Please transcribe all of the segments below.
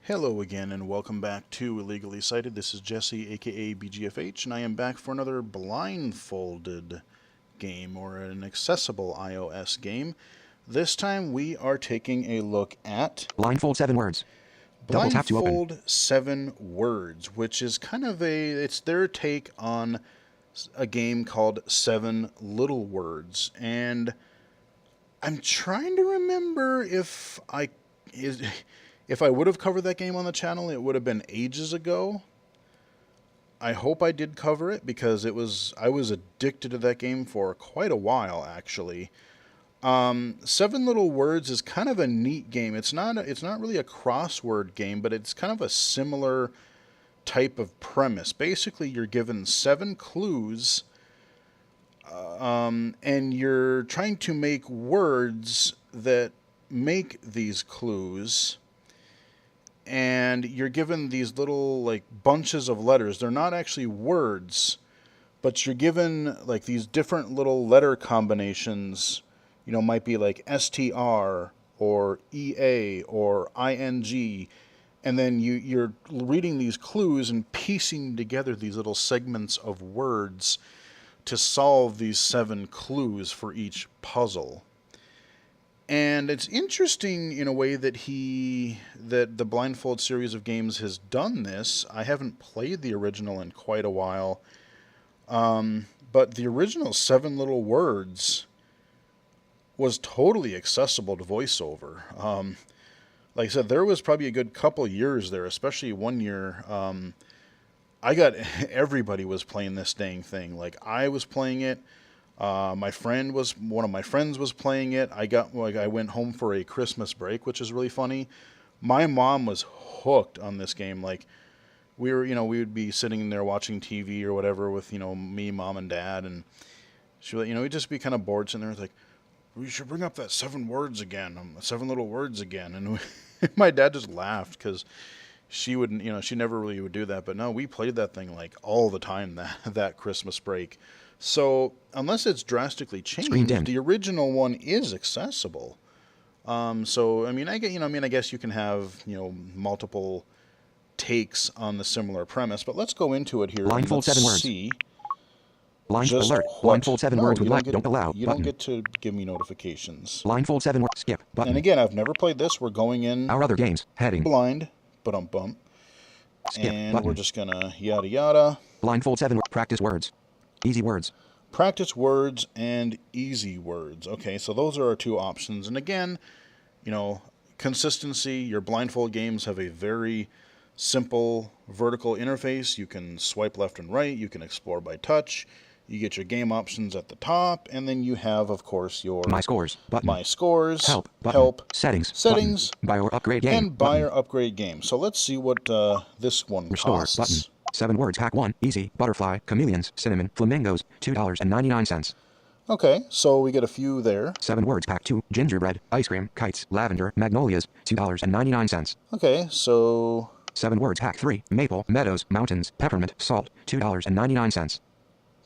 Hello again, and welcome back to Illegally Cited. This is Jesse, aka BGFH, and I am back for another blindfolded game, or an accessible iOS game. This time we are taking a look at Blindfold 7 words. Double tap to open. Blindfold 7 Words, which is kind of it's their take on a game called 7 Little Words. And I'm trying to remember if I would have covered that game on the channel. It would have been ages ago. I hope I did cover it because I was addicted to that game for quite a while, actually. 7 Little Words is kind of a neat game. It's not really a crossword game, but it's kind of a similar type of premise. Basically, you're given 7 clues, and you're trying to make words that make these clues. And you're given these little like bunches of letters. They're not actually words, but you're given like these different little letter combinations. You know, might be like STR or EA or ING. And then you're reading these clues and piecing together these little segments of words to solve these 7 clues for each puzzle. And it's interesting in a way that the Blindfold series of games has done this. I haven't played the original in quite a while, but the original 7 Little Words was totally accessible to VoiceOver. Like I said, there was probably a good couple years there, especially one year. I got everybody was playing this dang thing. Like I was playing it. One of my friends was playing it. I went home for a Christmas break, which is really funny. My mom was hooked on this game. Like we would be sitting there watching TV or whatever with, me, mom, and dad, and she would, we'd just be kind of bored sitting there. It's like, we should bring up that 7 words again, 7 Little Words again. And my dad just laughed because she wouldn't, she never really would do that. But no, we played that thing like all the time that Christmas break. So, unless it's drastically changed, the original one is accessible. So, I guess you can have, multiple takes on the similar premise, but let's go into it here. Blindfold 7 words. Alert. Blindfold 7 words with like don't allow. You don't get to give me notifications. Blindfold 7 words. Skip button. And again, I've never played this. We're going in our other games. Heading. Blind. Bump. Skip and button. We're just gonna yada yada. Blindfold 7 practice words. Easy words. Practice words and easy words. Okay, so those are our 2 options. And again, consistency. Your Blindfold games have a very simple vertical interface. You can swipe left and right. You can explore by touch. You get your game options at the top, and then you have, of course, your My Scores button. My Scores, Help button. Settings button. Buy or upgrade game and buy button. or upgrade game. So let's see what this one Restore costs. button. 7 words. Hack 1. Easy. Butterfly. Chameleons. Cinnamon. Flamingos. $2.99. Okay, so we get a few there. 7 words. Pack 2. Gingerbread. Ice cream. Kites. Lavender. Magnolias. $2.99. Okay, so 7 words. Hack 3. Maple. Meadows. Mountains. Peppermint. Salt. $2.99.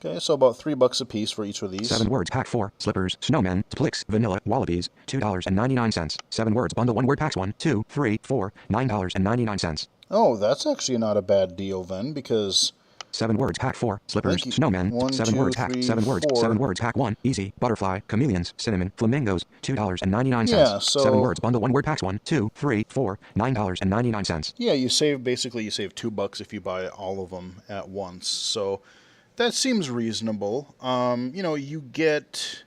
Okay, so about $3 a piece for each of these. 7 words. Hack 4. Slippers. Snowmen. Splix. Vanilla. Wallabies. $2.99. 7 words. Bundle 1 word packs 1, 2, 3, 4. $9.99. Oh, that's actually not a bad deal then, because 7 words. Hack 4. Slippers. Snowmen. 1, 7 2, words. Hack 3, 7 words. 4. 7 words. Hack 1. Easy. Butterfly. Chameleons. Cinnamon. Flamingos. $2.99. Yeah, so 7 words. Bundle 1 word packs 1, 2, 3, 4. $9.99. Yeah, you save $2 if you buy all of them at once. So that seems reasonable. You get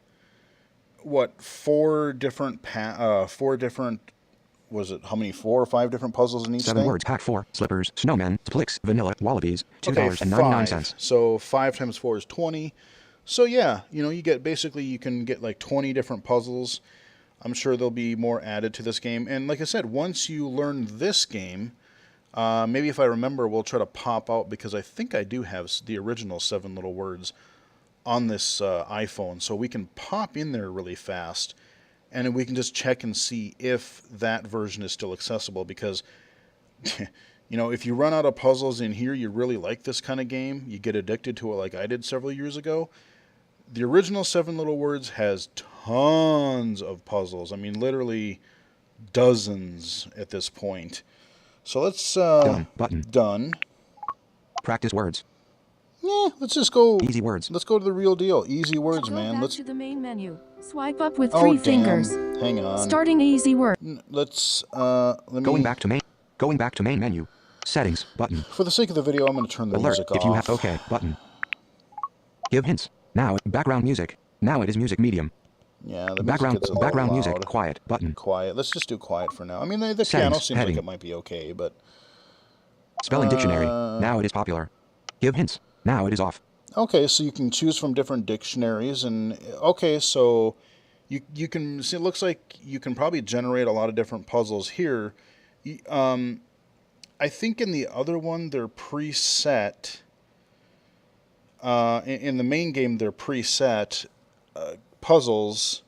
what 4 different was it how many 4 or 5 different puzzles in each 7 thing? words. Hack 4. Slippers. Snowmen. Splix. Vanilla. Wallabies. $2.99. $2.99. So 5 times 4 is 20. So yeah, you get you can get like 20 different puzzles. I'm sure there'll be more added to this game. And like I said, once you learn this game, maybe if I remember, we'll try to pop out, because I think I do have the original 7 Little Words on this iPhone, so we can pop in there really fast, and we can just check and see if that version is still accessible, because if you run out of puzzles in here, you really like this kind of game, you get addicted to it like I did several years ago. The original 7 Little Words has tons of puzzles. I mean, literally dozens at this point. So let's Done. Button. done. Practice words. Yeah, let's just go. Easy words. Let's go to the real deal. Easy words, To go man. back Let's. to the main menu. Swipe up with Oh, three damn. fingers. Hang on. Starting easy word. Let's let me. Going back to main. Going back to main menu. Settings button. For the sake of the video, I'm going to turn the Alert. music If you off. have OK button. Give hints. Now background music. Now it is music medium. Yeah, the music Background gets a little background loud. music quiet button. Quiet. Let's just do quiet for now. I mean, the Settings, piano seems heading. like it might be okay, but Spelling dictionary. Now it is popular. Give hints. Now it is off. okay. So you can choose from different dictionaries, and okay, so you can see. It looks like you can probably generate a lot of different puzzles here. I think in the other one they're preset. In the main game, they're preset puzzles.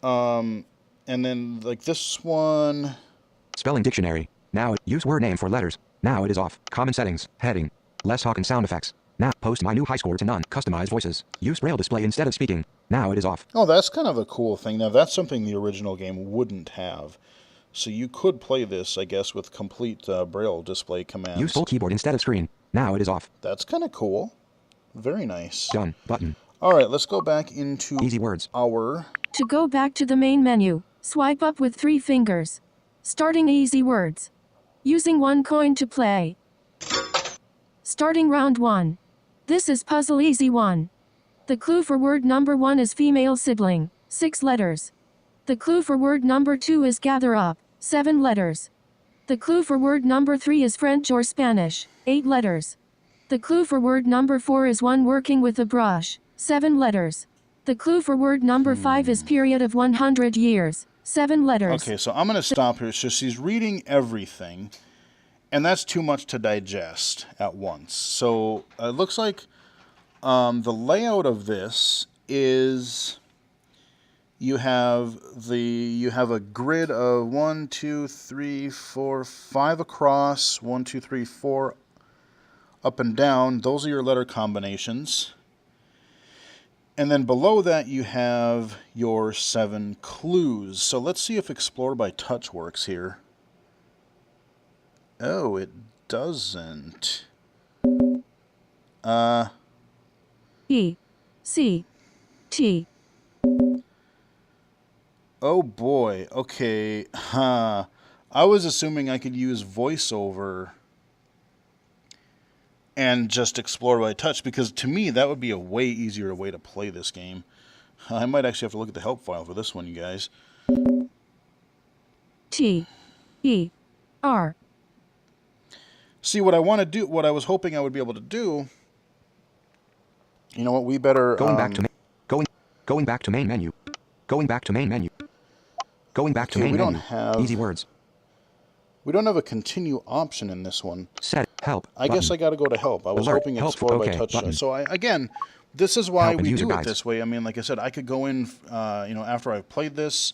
And then like this one. Spelling dictionary. Now use word name for letters. Now it is off. Common settings. Heading. Less talk and sound effects. Now post my new high score to none. Customize voices. Use braille display instead of speaking. Now it is off. Oh, that's kind of a cool thing. Now that's something the original game wouldn't have. So you could play this, I guess, with complete braille display commands. Use full keyboard instead of screen. Now it is off. That's kind of cool. Very nice. Done. Button. All right, let's go back into Easy words. our. To go back to the main menu, swipe up with three fingers. Starting easy words. Using 1 coin to play. Starting round 1. This is puzzle easy 1. The clue for word number 1 is female sibling, 6 letters. The clue for word number 2 is gather up, 7 letters. The clue for word number 3 is French or Spanish, 8 letters. The clue for word number 4 is one working with a brush, 7 letters. The clue for word number 5 is period of 100 years, 7 letters. Okay, so I'm going to stop here. So she's reading everything, and that's too much to digest at once. So it looks like the layout of this is you have a grid of 1, 2, 3, 4, 5 across, 1, 2, 3, 4 up and down. Those are your letter combinations. And then below that you have your 7 clues. So let's see if Explore by Touch works here. Oh, it doesn't. E. C. T. Oh boy. Okay. Huh. I was assuming I could use VoiceOver and just Explore by Touch, because to me that would be a way easier way to play this game. I might actually have to look at the help file for this one, you guys. T. E. R. See, what I want to do, what I was hoping I would be able to do, you know what, we better... Going back to going back to main menu. Going back to main menu. Going back to Okay, main we don't menu. have- Easy words. We don't have a continue option in this one. Set help. I guess I got to go to help. I was Alert, hoping help, Explore by okay, Touch. button. So again, this is why Help and we user do it guides. this way. I mean, like I said, I could go in, after I've played this.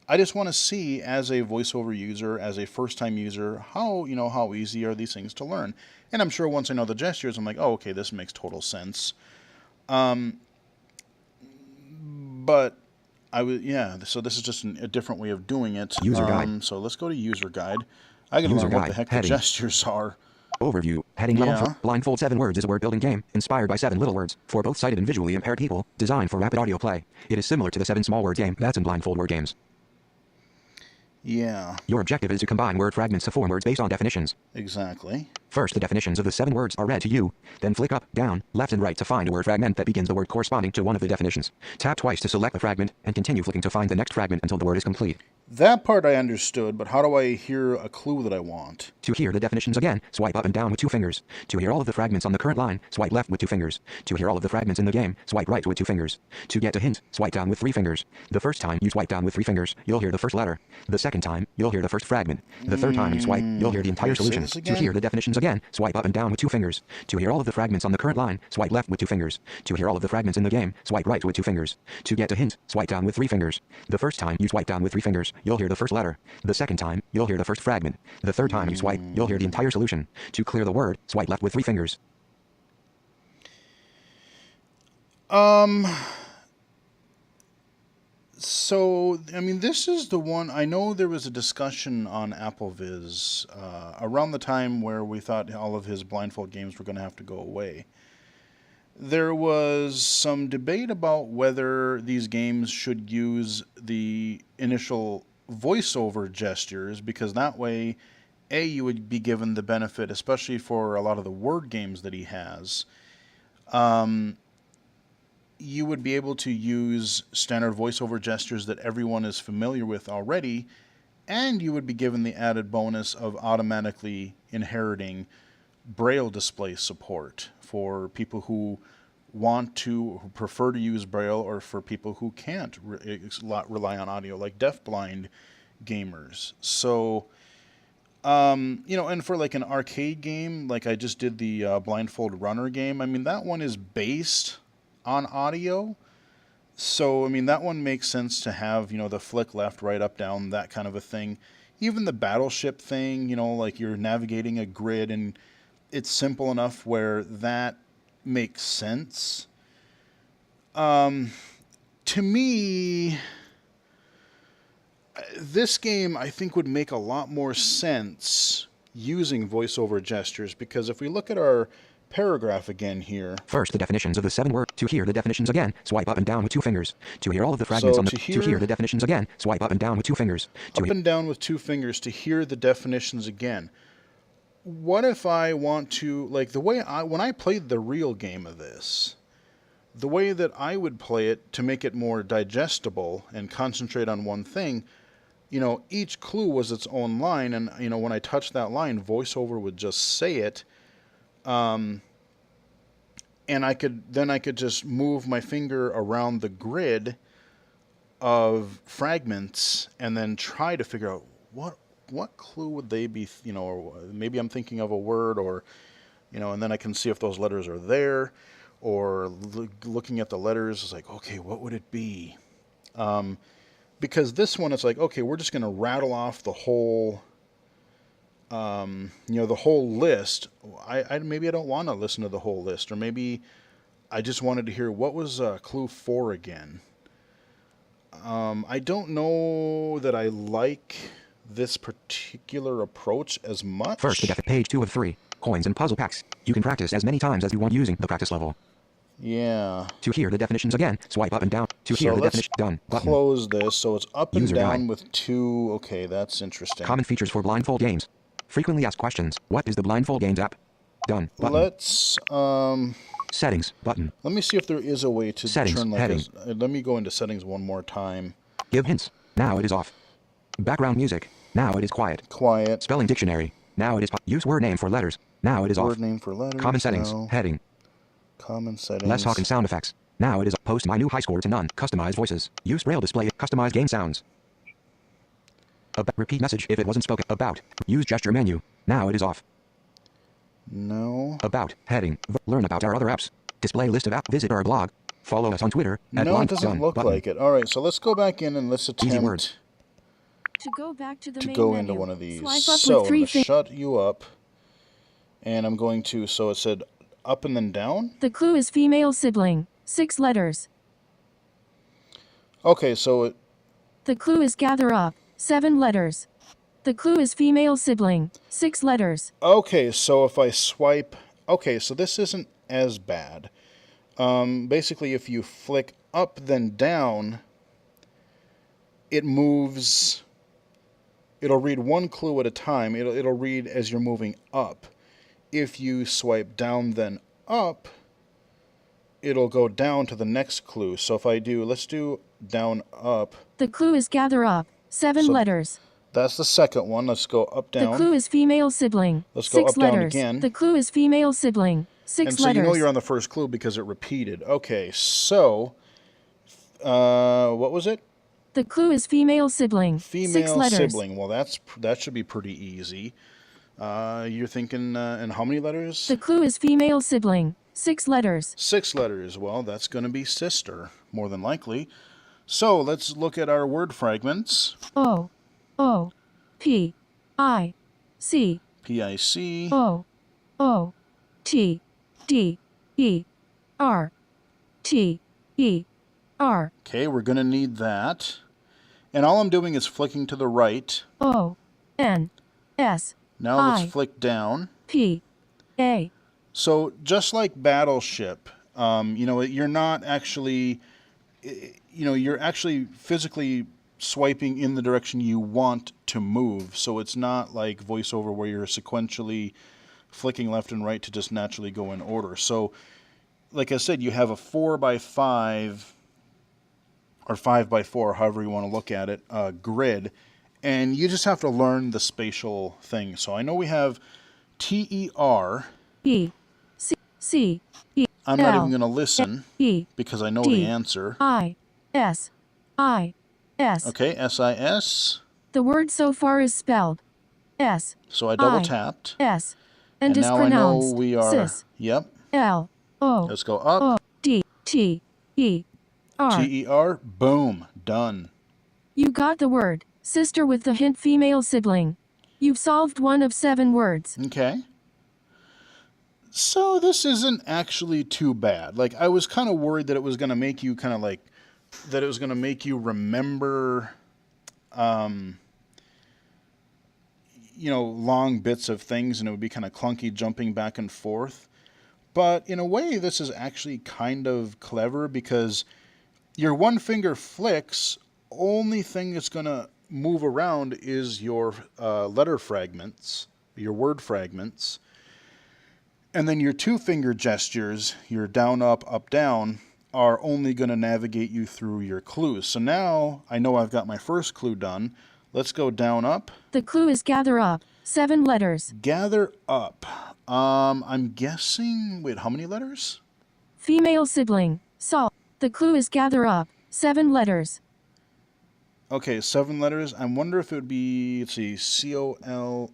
I just want to see, as a VoiceOver user, as a first-time user, how easy are these things to learn. And I'm sure once I know the gestures, I'm like, oh, okay, this makes total sense. But so this is just a different way of doing it. User guide. So let's go to User Guide. I gotta User learn what the guide, heck heading. the gestures are. Overview. Heading level Yeah. 4. Blindfold 7 Words is a word-building game inspired by 7 little words for both sighted and visually impaired people, designed for rapid audio play. It is similar to the 7 small word game that's in Blindfold word games. Yeah, Your objective is to combine word fragments to form words based on definitions. exactly. First, the definitions of the 7 words are read to you. Then flick up, down, left and right to find a word fragment that begins the word corresponding to one of the definitions. Tap twice to select the fragment, and continue flicking to find the next fragment until the word is complete. That part I understood, but how do I hear a clue that I want? To hear the definitions again, swipe up and down with 2 fingers. To hear all of the fragments on the current line, swipe left with 2 fingers. To hear all of the fragments in the game, swipe right with 2 fingers. To get a hint, swipe down with 3 fingers. The first time you swipe down with 3 fingers, you'll hear the first letter. The second time, you'll hear the first fragment. The third time you swipe, you'll hear the entire Say solution. this To again? hear the definitions again, swipe up and down with 2 fingers. To hear all of the fragments on the current line, swipe left with 2 fingers. To hear all of the fragments in the game, swipe right with 2 fingers. To get a hint, swipe down with 3 fingers. The first time you swipe down with 3 fingers, you'll hear the first letter. The second time, you'll hear the first fragment. The third time you swipe, you'll hear the entire solution. To clear the word, swipe left with 3 fingers. So, I mean, this is the one. I know there was a discussion on AppleViz around the time where we thought all of his Blindfold games were going to have to go away. There was some debate about whether these games should use the initial voiceover gestures, because that way, A, you would be given the benefit, especially for a lot of the word games that he has. You would be able to use standard voiceover gestures that everyone is familiar with already, and you would be given the added bonus of automatically inheriting Braille display support for people who who prefer to use Braille, or for people who can't rely on audio, like deafblind gamers. So, and for like an arcade game, like I just did the Blindfold Runner game, I mean, that one is based on audio. So, I mean, that one makes sense to have, the flick left, right, up, down, that kind of a thing. Even the battleship thing, like you're navigating a grid, and it's simple enough where that makes sense. To me, this game, I think, would make a lot more sense using voiceover gestures, because if we look at our paragraph again here. First, the definitions of the 7 words. To hear the definitions again, swipe up and down with 2 fingers. To hear all of the fragments on the... To hear the definitions again, swipe up and down with 2 fingers. Up and down with 2 fingers to hear the definitions again. What if I want to, like, when I played the real game of this, the way that I would play it to make it more digestible and concentrate on one thing, each clue was its own line, and, when I touched that line, VoiceOver would just say it. And I could just move my finger around the grid of fragments and then try to figure out what clue would they be, or maybe I'm thinking of a word, or, and then I can see if those letters are there, or looking at the letters, it's like, okay, what would it be? Because this one, it's like, okay, we're just going to rattle off the whole... the whole list. Maybe I don't want to listen to the whole list, or maybe I just wanted to hear what was clue 4 again. I don't know that I like this particular approach as much. First, page 2 of 3. Coins and puzzle packs. You can practice as many times as you want using the practice level. Yeah. To hear the definitions again, swipe up and down. To hear the definition, done. Button. Close this, so it's up and User down guide. with 2. Okay, that's interesting. Common features for Blindfold games. Frequently asked questions. What is the Blindfold games app? Done. Button. Let's Settings button. Let me see if there is a way to Settings, turn heading. Let me go into settings one more time. Give hints. Now it is off. Background music. Now it is quiet. Quiet. Spelling dictionary. Now it is use word name for letters. Now it is off. Word name for letters. Common settings. No. Heading. Common settings. Less talk and sound effects. Now it is post my new high score to none. Customize voices. Use Braille display. Customize game sounds. Repeat message if it wasn't spoken. About. Use gesture menu. Now it is off. No. About. Heading. Learn about our other apps. Display list of apps. Visit our blog. Follow us on Twitter. No, it doesn't look button. like it. All right, so let's go back in and let's attempt Easy words. To go back to the to main go menu, into one of these. swipe up So with I'm 3 going to fingers. shut you up, and I'm going to, so it said up and then down? The clue is female sibling. 6 letters. Okay, so The clue is gather up. 7 letters. The clue is female sibling. 6 letters. okay, so if I swipe, okay, so this isn't as bad. Basically, if you flick up then down, it moves, it'll read one clue at a time. It'll read as you're moving up. If you swipe down then up, it'll go down to the next clue. So if I do, let's do down up. The clue is gather up. 7 So letters. That's the second one. Let's go up, down. The clue is female sibling. Let's go 6 up, down letters. again. The clue is female sibling. 6 and so letters. you know you're on the first clue because it repeated. Okay, so what was it? The clue is female sibling. 6 Female letters. sibling. Well, that should be pretty easy. You're thinking, and how many letters? The clue is female sibling. 6 letters. 6 letters. Well, that's going to be sister, more than likely. So let's look at our word fragments. O. O. P. I. C. P-I-C. O. O. T. D. E. R. T. E. R, Okay, we're going to need that. And all I'm doing is flicking to the right. O, N, S, Now let's I, flick down. P, A. So just like Battleship, you're not actually, you're actually physically swiping in the direction you want to move. So it's not like VoiceOver where you're sequentially flicking left and right to just naturally go in order. So, like I said, you have a 4x5 or 5x4, however you want to look at it, grid, and you just have to learn the spatial thing. So I know we have TER. E, C, C, E, I'm not L, even going to listen E, because I know D, the answer. I, S, I, S. Okay, SIS. The word so far is spelled S, So I double tapped. S, and is now I know pronounced we are. sis. Yep. L, O, Let's go up. O, D, T, E, R. TER. Boom. Done. You got the word sister with the hint female sibling. You've solved one of 7 words. Okay. So this isn't actually too bad. Like, I was kind of worried that it was going to make you that it was going to make you remember, long bits of things, and it would be kind of clunky jumping back and forth. But in a way, this is actually kind of clever because your one finger flicks, only thing that's going to move around is your letter fragments, your word fragments. And then your 2 finger gestures, your down, up, down, are only going to navigate you through your clues. So now I know I've got my first clue done. Let's go down, up. The clue is gather up. 7 letters. Gather up. I'm guessing, wait, how many letters? Female sibling. Sol. The clue is gather up. 7 letters. Okay, 7 letters. I wonder if it would be, let's see, COLLECT.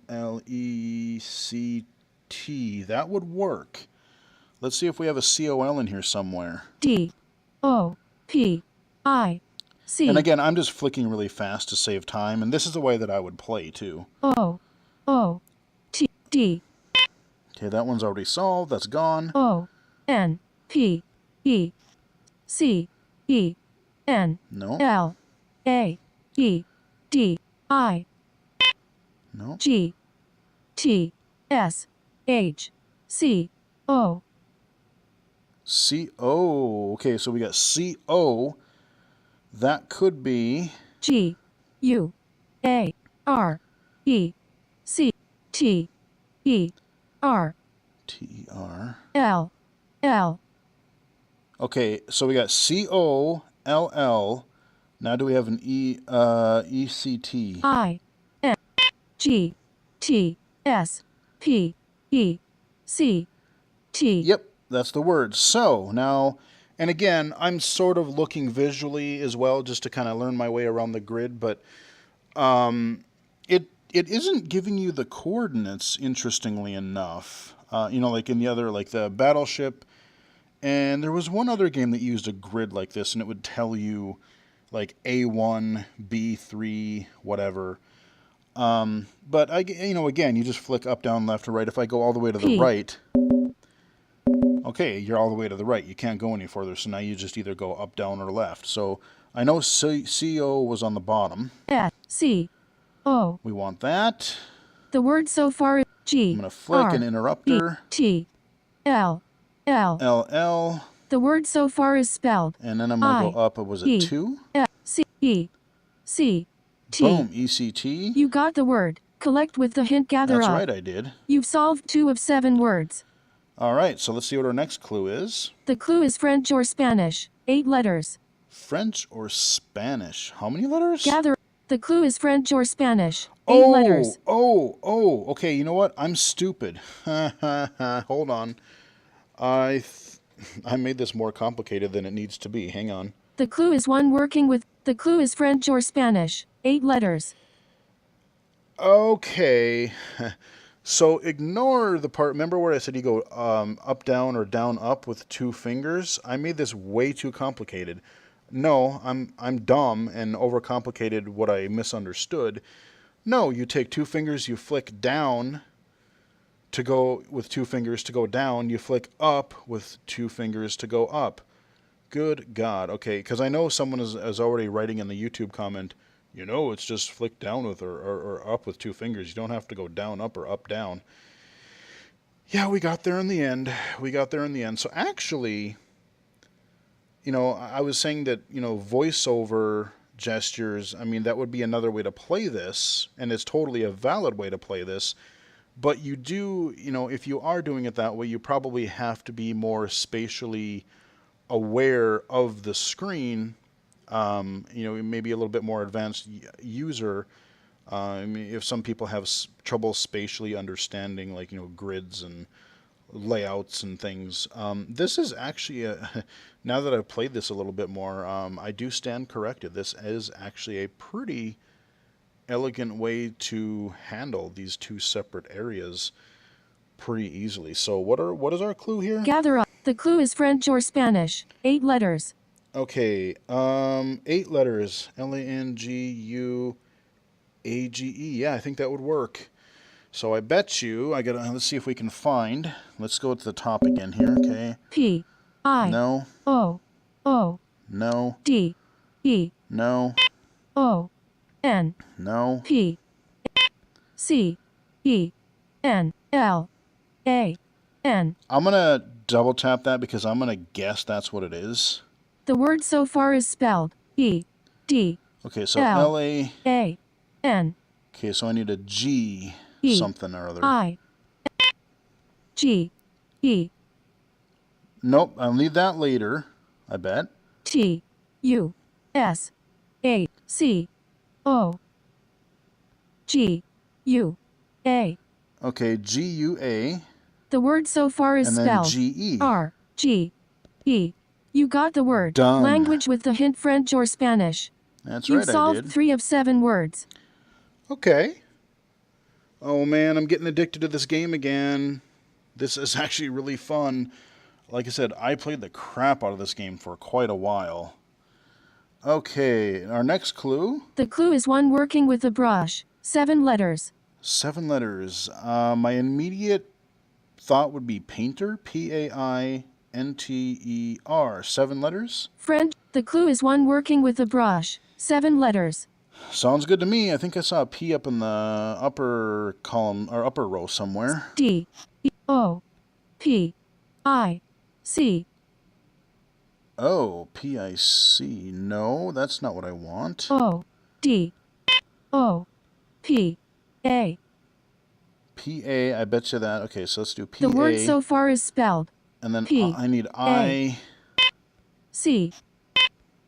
That would work. Let's see if we have a COL in here somewhere. D, O, P, I, C. And again, I'm just flicking really fast to save time, and this is the way that I would play too. O, O, T, D. Okay, that one's already solved. That's gone. O, N, P, E, C, E, N, No. L, A, E, D, I, No. G, T, S, H, C, O. CO. Okay, so we got CO. That could be... G, U, A, R, E, C, T, E, R, TER. L, L. Okay, so we got COLL. Now do we have an ECT? I, N, G, T, S, P, E, C, T. Yep, that's the word. So now, and again, I'm sort of looking visually as well, just to kind of learn my way around the grid, but it isn't giving you the coordinates, interestingly enough. Like in the other, like the Battleship, and there was one other game that used a grid like this, and it would tell you like A1, B3, whatever. But again, you just flick up, down, left, or right. If I go all the way to the right, okay, you're all the way to the right. You can't go any further, so now you just either go up, down, or left. So I know CO was on the bottom. S, C, O. We want that. The word so far is G, I'm going to flick R, an interrupter. T, L, L. LL. The word so far is spelled. And then I'm going to go up. Was it 2? F, C, E, C, T. Boom, ECT. You got the word. Collect with the hint gather That's up. right, I did. You've solved 2 of 7 words. All right, so let's see what our next clue is. The clue is French or Spanish. 8 letters. French or Spanish? How many letters? Gather. The clue is French or Spanish. 8 letters. Okay, you know what? I'm stupid. Hold on. I made this more complicated than it needs to be. Hang on. The clue is one working with. The clue is French or Spanish. 8 letters. Okay. So ignore the part. Remember where I said you go up, down, or down, up with 2 fingers? I made this way too complicated. No, I'm dumb and overcomplicated what I misunderstood. No, you take 2 fingers, you flick down to go with 2 fingers to go down. You flick up with 2 fingers to go up. Good God. Okay, because I know someone is already writing in the YouTube comment, it's just flick down with or up with two fingers. You don't have to go down, up, or up, down. Yeah, we got there in the end. So actually, I was saying that, voiceover gestures, I mean, that would be another way to play this, and it's totally a valid way to play this. But you do, if you are doing it that way, you probably have to be more spatially aware of the screen, maybe a little bit more advanced user. I mean, if some people have trouble spatially understanding, like, grids and layouts and things. This is actually, now that I've played this a little bit more, I do stand corrected. This is actually a pretty elegant way to handle these two separate areas pretty easily. So what is our clue here? Gather up. The clue is French or Spanish. 8 letters. Okay, 8 letters. Language. Yeah, I think that would work. So I bet you, let's see if we can find, let's go to the top again here, okay? P. I. No. O. O. No. D. E. No. O. N. No. P. C. E. N. L. A. N. I'm going to double tap that because I'm going to guess that's what it is. The word so far is spelled E. D. Okay, so L. L-A. A. N. Okay, so I need a G E. something or other. I. G. E. Nope, I'll need that later, I bet. T. U. S. A. C. O. G. U. A. Okay, G-U-A. The word so far is And then spelled G-E. R. G. E. You got the word. Done. Language with the hint French or Spanish. That's You've right, I solved did. 3 of 7 words. Okay. Oh man, I'm getting addicted to this game again. This is actually really fun. Like I said, I played the crap out of this game for quite a while. Okay, our next clue. The clue is one working with a brush. 7 letters. 7 letters. My immediate thought would be painter. Painter. 7 letters. French. The clue is one working with a brush. 7 letters. Sounds good to me. I think I saw a P up in the upper column or upper row somewhere. D. E. O. P. I. C. Oh, P-I-C. No, that's not what I want. O. D. O. P. A. P-A, I bet you that. Okay, so let's do P-A. The word so far is spelled and then P. I need I. C.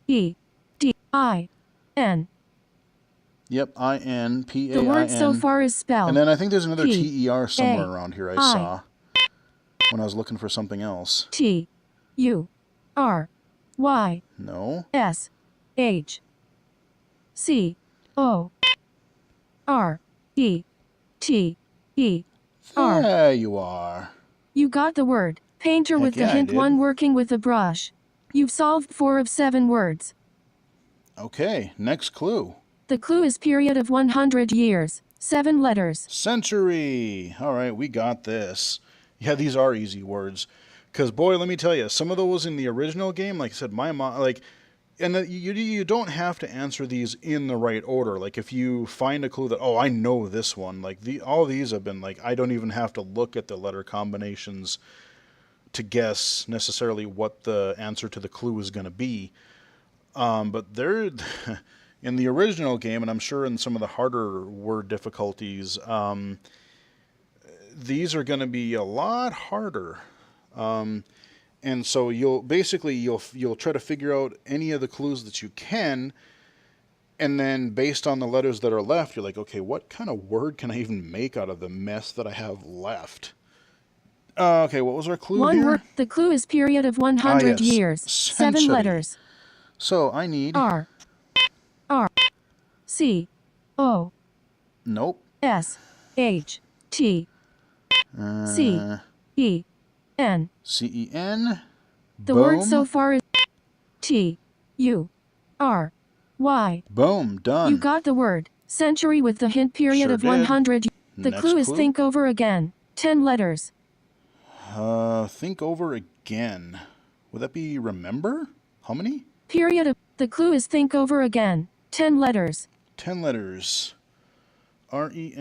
E. D. I. N. Yep, I-N. P-A-I-N. The word so far is spelled. And then I think there's another P. T-E-R somewhere A. around here I I. saw when I was looking for something else. T. U. R. Y. No. S. H. C. O. R. E. T. E. R. There you are. You got the word. Painter with Heck yeah, the I hint did. one working with a brush. You've solved 4 of 7 words. Okay, next clue. The clue is period of 100 years. 7 letters. Century. All right, we got this. Yeah, these are easy words. Because, boy, let me tell you, some of those in the original game, like I said, my mom, you don't have to answer these in the right order. Like, if you find a clue that, oh, I know this one, all these have been, I don't even have to look at the letter combinations to guess necessarily what the answer to the clue is going to be. But they're, in the original game, and I'm sure in some of the harder word difficulties, these are going to be a lot harder. And so you'll try to figure out any of the clues that you can, and then based on the letters that are left, you're like, okay, what kind of word can I even make out of the mess that I have left? Okay, what was our clue One here? word. The clue is period of 100 yes. years. Century. 7 letters. So I need... R. R. C. O. Nope. S. H. T. C. E. N. C-E-N. The Boom. word so far is T. U. R. Y. Boom. Done. You got the word. Century with the hint period Sure of did. 100. The Next clue is clue. think over again. 10 letters. Think over again. Would that be remember? How many? Period of. The clue is think over again. 10 letters. 10 letters. R-E-M-E-M-B-E-R.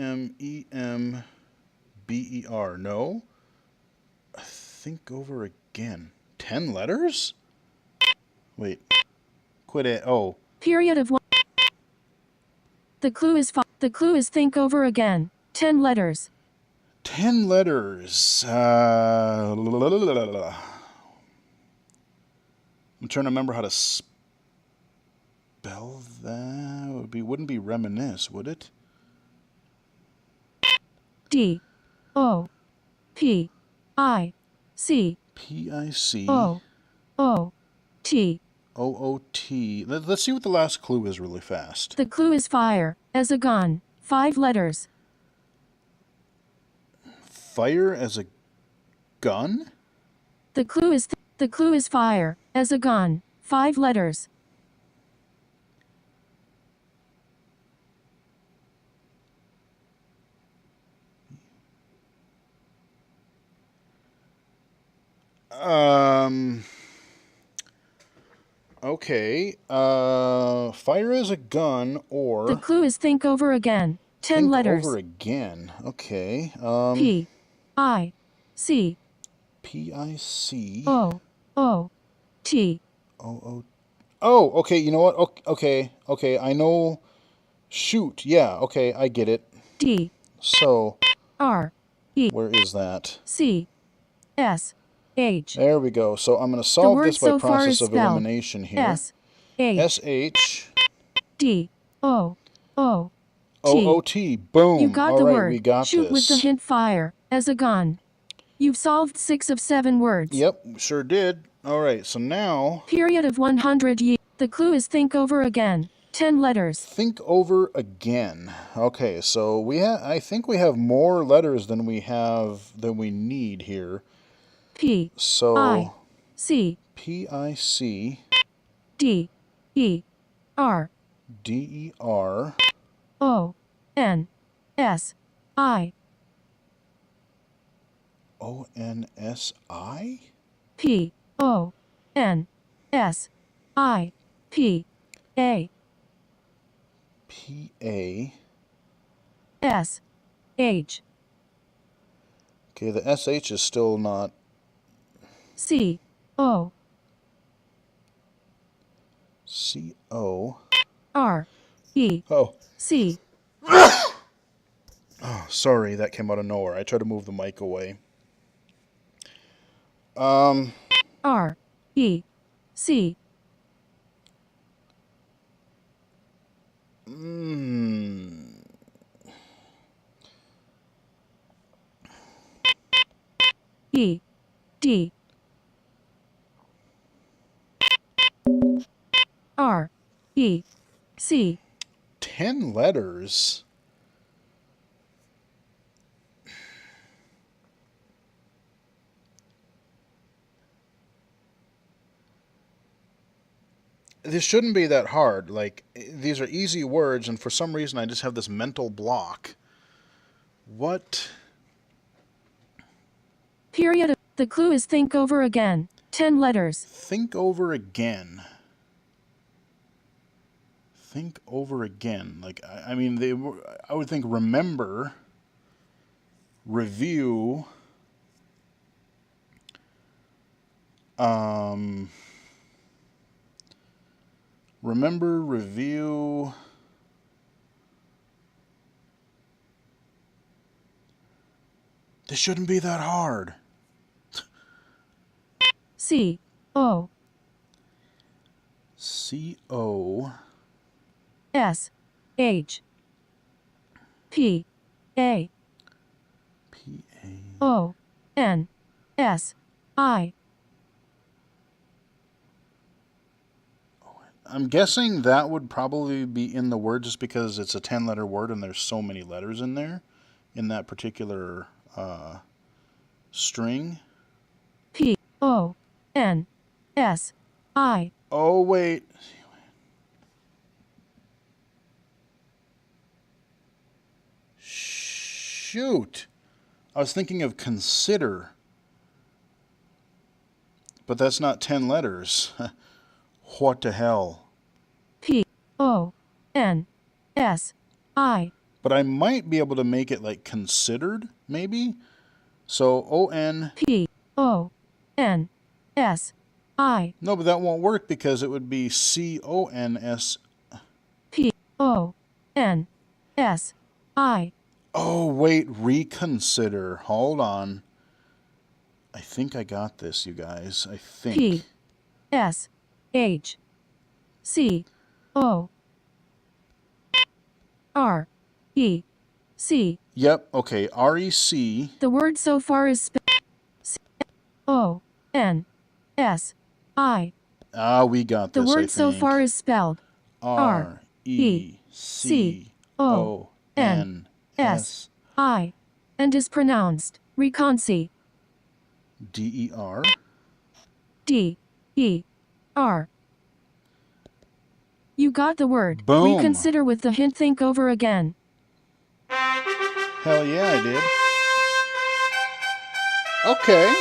No? Think over again. 10 letters? Wait. Quit it. Oh. Period of 1. The clue is think over again. 10 letters. 10 letters. I'm trying to remember how to spell that. Wouldn't be reminisce, would it? D O P I C P-I-C O O T. O-O-T. Let's see what the last clue is really fast. The clue is fire as a gun. 5 letters. Fire as a gun? The clue is fire as a gun. 5 letters. Okay. Fire as a gun or... The clue is think over again. 10 think letters. over again. Okay. P I C P-I-C... O-O-T. O-O... Oh, okay, you know what? Okay, I know... Shoot, yeah, okay, I get it. D So, R E where is that? C S H. There we go. So I'm going to solve word this by so far process is of spelled elimination here. S-H. S-H... D O O T. O-O-T. Boom. You got All the right, word. we got Shoot this. with the hint fire as a gun. You've solved 6 of 7 words. Yep, sure did. All right, so now... Period of 100 years. The clue is think over again. 10 letters. Think over again. Okay, so I think we have more letters than we need here. P So I C P-I-C... D E R D-E-R... O N S I O-N-S-I? P O N S I P A P-A... S H Okay, the S-H is still not... C O C-O... R E Oh, C sorry, that came out of nowhere. I tried to move the mic away. R E C E D R E C 10 letters? This shouldn't be that hard. Like, these are easy words, and for some reason I just have this mental block. What? Period. The clue is think over again. 10 letters. Think over again. Think over again. Like, I mean, I would think remember, review, remember, review. This shouldn't be that hard. C O C-O... S H P A P-A... O N S I. I'm guessing that would probably be in the word just because it's a 10-letter word and there's so many letters in there, in that particular string. P O N S I. Oh, wait. Shoot. I was thinking of consider. But that's not 10 letters. What the hell? P-O-N-S-I. But I might be able to make it like considered, maybe? So O-N... P-O-N-S-I. No, but that won't work because it would be C-O-N-S... P-O-N-S-I. Oh, wait, reconsider. Hold on. I think I got this, you guys. I think. P-S-H-C-O-R-E-C. Yep, okay, R-E-C. The word so far is spelled C-O-N-S-I. Ah, we got this, The word I so think. far is spelled R-E-C-O-N-S-I. and is pronounced reconsi. D-E-R. D-E-R. You got the word. Boom. Reconsider with the hint think over again. Hell yeah, I did. Okay.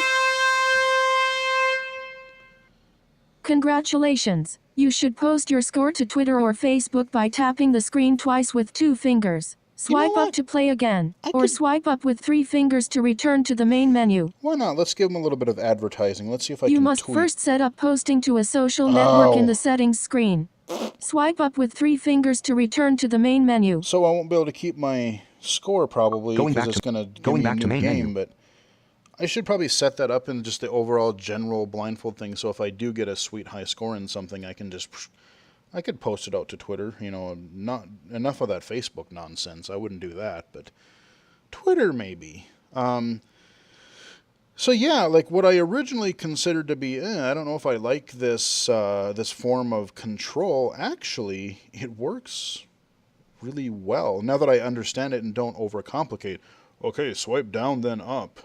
Congratulations. You should post your score to Twitter or Facebook by tapping the screen twice with 2 fingers. Swipe up to play again, or swipe up with 3 fingers to return to the main menu. Why not? Let's give them a little bit of advertising. Let's see if I You can must tweet. first set up posting to a social network in the settings screen. Swipe up with 3 fingers to return to the main menu. So I won't be able to keep my score probably because it's going to give me a new game, but I should probably set that up in just the overall general blindfold thing, so if I do get a sweet high score in something, I could post it out to Twitter, you know, not enough of that Facebook nonsense. I wouldn't do that, but Twitter maybe. So yeah, like what I originally considered to be, I don't know if I like this this form of control. Actually, it works really well now that I understand it and don't overcomplicate. Okay, swipe down then up,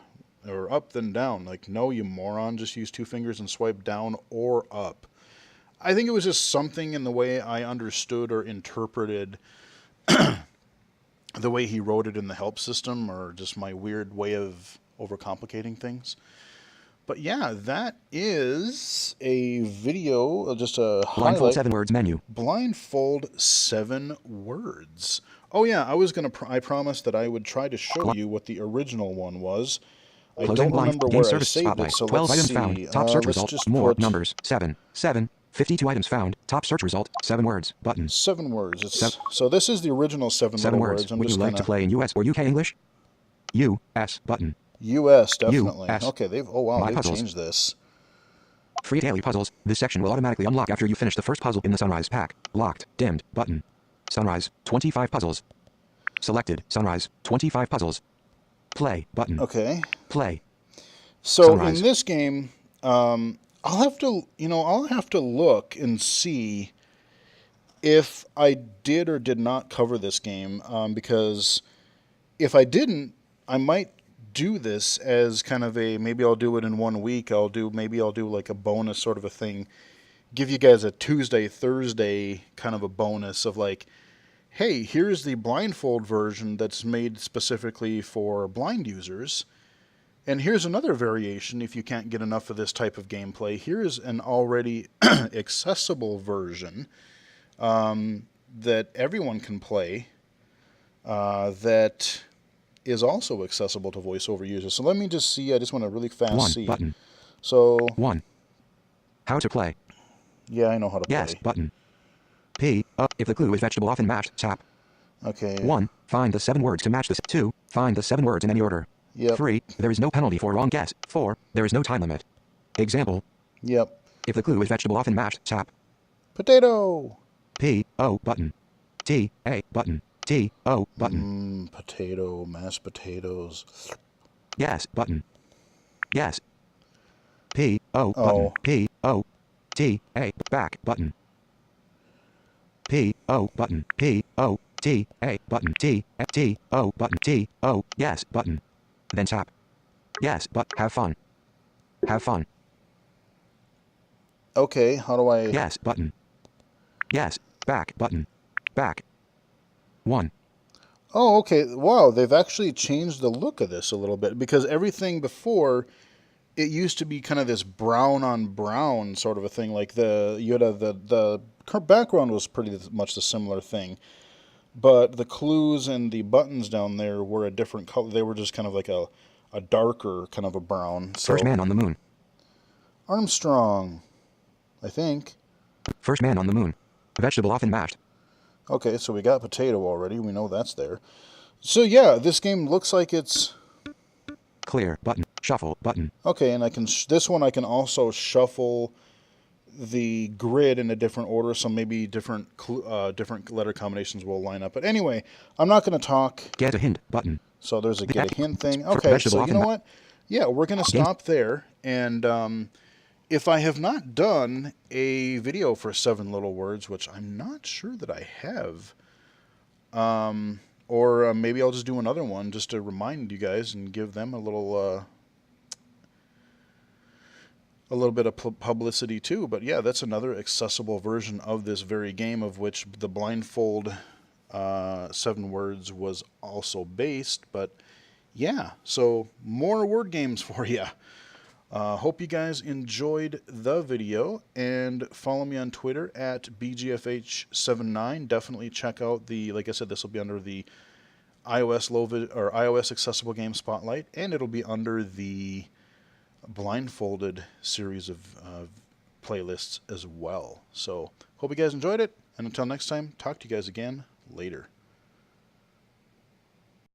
or up then down. Like, no, you moron, just use 2 fingers and swipe down or up. I think it was just something in the way I understood or interpreted the way he wrote it in the help system, or just my weird way of overcomplicating things. But yeah, that is a video, just a Blindfold highlight. 7 words menu. Blindfold 7 words. Oh yeah, I promised that I would try to show you what the original one was. I Closing don't remember game where I service saved spotlight. it, so 12 let's items see. found. Top search Let's result. just More put numbers. 7. 52 items found. Top search result. 7 words. Button. 7 words. So this is the original 7 7 little words. words. I'm Would you just like to play in US or UK English? US. Button. US, definitely. US. Okay, they've puzzles. changed this. Free daily puzzles. This section will automatically unlock after you finish the first puzzle in the Sunrise pack. Locked. Dimmed. Button. Sunrise. 25 puzzles. Selected. Sunrise. 25 puzzles. Play. Button. Okay. Play. So Sunrise. in this game, I'll have to look and see if I did or did not cover this game, because if I didn't, I might do this as kind of maybe I'll do it in 1 week. Maybe I'll do like a bonus sort of a thing. Give you guys a Tuesday, Thursday kind of a bonus of like, hey, here's the blindfold version that's made specifically for blind users. And here's another variation if you can't get enough of this type of gameplay. Here's an already accessible version that everyone can play that is also accessible to VoiceOver users. So let me just see. I just want to really fast 1 see. button. So 1. How to play. yeah, I know how to Yes. play. Button. P. If the clue is vegetable often matched, tap. Okay. 1. Find the 7 words to match this. 2. Find the 7 words in any order. Yep. 3. There is no penalty for wrong guess. 4. There is no time limit. Example. Yep. If the clue is vegetable often matched, tap. Potato. P. O. Button. T. A. Button. T. O. Button. Potato. Mashed potatoes. Yes. Button. Yes. P. O. Oh. Button. P. O. T. A. Back. Button. P. O. Button. P. O. T. A. Button. T. A. T. O. Button. T. O. Yes. Button. Then tap. Yes. But have fun. Have fun. Okay. How do I? Yes. Button. Yes. Back. Button. Back. 1. Oh, okay. Wow, they've actually changed the look of this a little bit, because everything before it used to be kind of this brown on brown sort of a thing. Like the background was pretty much the similar thing, but the clues and the buttons down there were a different color. They were just kind of like a darker kind of a brown. So, First man on the moon. Armstrong, I think. First man on the moon. Vegetable often mashed. Okay, so we got potato already. We know that's there. So yeah, this game looks like it's Clear button. Shuffle button. okay, and I can this one I can also shuffle the grid in a different order, so maybe different letter combinations will line up. But anyway, I'm not going to talk. Get a hint button. So there's a get a hint thing. Okay, so you know what? Yeah, we're going to stop there. And if I have not done a video for 7 little words, which I'm not sure that I have, or maybe I'll just do another one just to remind you guys and give them a little bit of publicity too. But yeah, that's another accessible version of this very game, of which the Blindfold 7 words was also based. But yeah, so more word games for you. Hope you guys enjoyed the video, and follow me on Twitter at BGFH79. Definitely check out like I said, this will be under the iOS accessible game spotlight, and it'll be under the Blindfolded series of playlists as well. So hope you guys enjoyed it, and until next time, talk to you guys again later.